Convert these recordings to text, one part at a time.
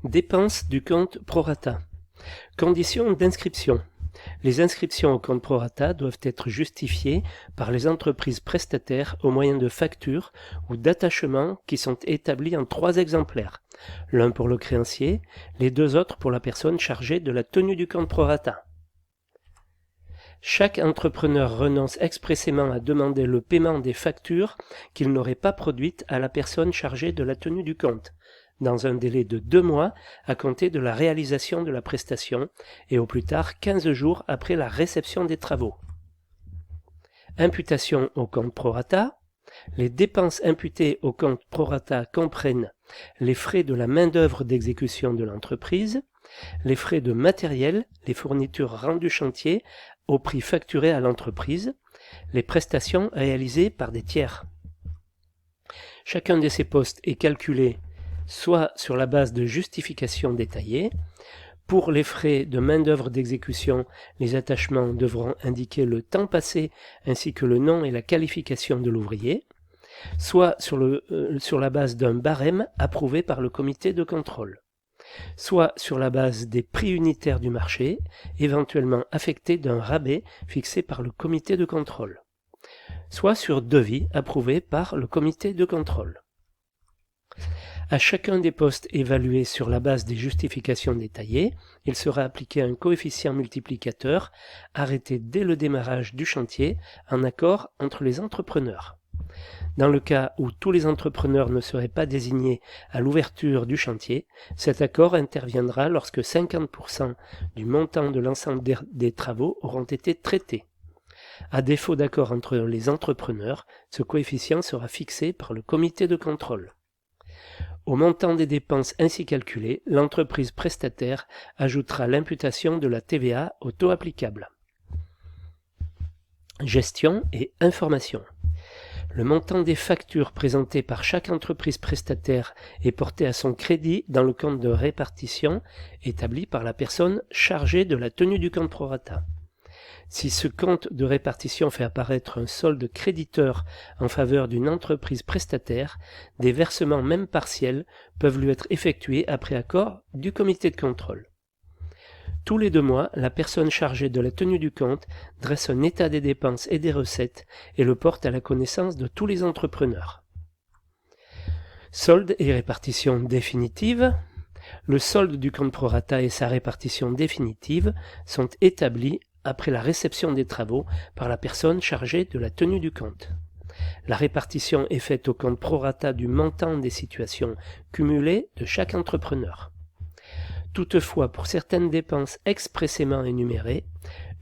Dépenses du compte prorata. Conditions d'inscription. Les inscriptions au compte prorata doivent être justifiées par les entreprises prestataires au moyen de factures ou d'attachements qui sont établis en 3 exemplaires, l'un pour le créancier, les 2 autres pour la personne chargée de la tenue du compte prorata. Chaque entrepreneur renonce expressément à demander le paiement des factures qu'il n'aurait pas produites à la personne chargée de la tenue du compte, dans un délai de 2 mois à compter de la réalisation de la prestation et au plus tard 15 jours après la réception des travaux. Imputation au compte prorata. Les dépenses imputées au compte prorata comprennent les frais de la main-d'œuvre d'exécution de l'entreprise, les frais de matériel, les fournitures rendues chantier au prix facturé à l'entreprise, les prestations réalisées par des tiers. Chacun de ces postes est calculé soit sur la base de justifications détaillées. Pour les frais de main-d'œuvre d'exécution, les attachements devront indiquer le temps passé ainsi que le nom et la qualification de l'ouvrier, soit sur la base d'un barème approuvé par le comité de contrôle, soit sur la base des prix unitaires du marché, éventuellement affectés d'un rabais fixé par le comité de contrôle, soit sur devis approuvé par le comité de contrôle. À chacun des postes évalués sur la base des justifications détaillées, il sera appliqué un coefficient multiplicateur arrêté dès le démarrage du chantier en accord entre les entrepreneurs. Dans le cas où tous les entrepreneurs ne seraient pas désignés à l'ouverture du chantier, cet accord interviendra lorsque 50% du montant de l'ensemble des travaux auront été traités. À défaut d'accord entre les entrepreneurs, ce coefficient sera fixé par le comité de contrôle. Au montant des dépenses ainsi calculées, l'entreprise prestataire ajoutera l'imputation de la TVA au taux applicable. Gestion et information. Le montant des factures présentées par chaque entreprise prestataire est porté à son crédit dans le compte de répartition établi par la personne chargée de la tenue du compte prorata. Si ce compte de répartition fait apparaître un solde créditeur en faveur d'une entreprise prestataire, des versements même partiels peuvent lui être effectués après accord du comité de contrôle. Tous les 2 mois, la personne chargée de la tenue du compte dresse un état des dépenses et des recettes et le porte à la connaissance de tous les entrepreneurs. Solde et répartition définitive. Le solde du compte prorata et sa répartition définitive sont établis après la réception des travaux par la personne chargée de la tenue du compte. La répartition est faite au compte prorata du montant des situations cumulées de chaque entrepreneur. Toutefois, pour certaines dépenses expressément énumérées,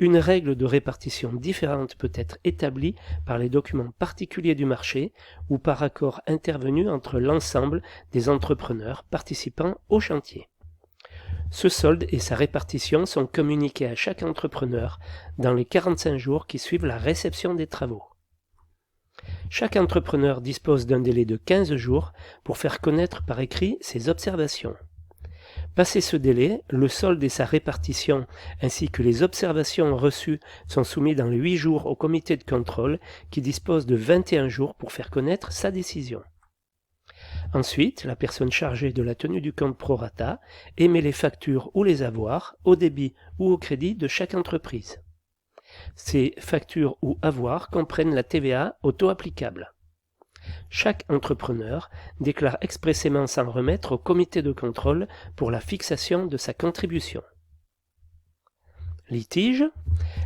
une règle de répartition différente peut être établie par les documents particuliers du marché ou par accord intervenu entre l'ensemble des entrepreneurs participant au chantier. Ce solde et sa répartition sont communiqués à chaque entrepreneur dans les 45 jours qui suivent la réception des travaux. Chaque entrepreneur dispose d'un délai de 15 jours pour faire connaître par écrit ses observations. Passé ce délai, le solde et sa répartition ainsi que les observations reçues sont soumis dans les 8 jours au comité de contrôle qui dispose de 21 jours pour faire connaître sa décision. Ensuite, la personne chargée de la tenue du compte prorata émet les factures ou les avoirs au débit ou au crédit de chaque entreprise. Ces factures ou avoirs comprennent la TVA au taux applicable. Chaque entrepreneur déclare expressément s'en remettre au comité de contrôle pour la fixation de sa contribution. Litige.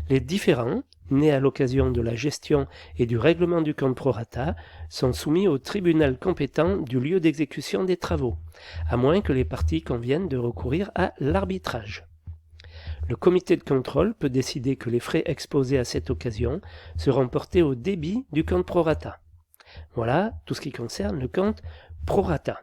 Les différends, nés à l'occasion de la gestion et du règlement du compte prorata, sont soumis au tribunal compétent du lieu d'exécution des travaux, à moins que les parties conviennent de recourir à l'arbitrage. Le comité de contrôle peut décider que les frais exposés à cette occasion seront portés au débit du compte prorata. Voilà tout ce qui concerne le compte prorata.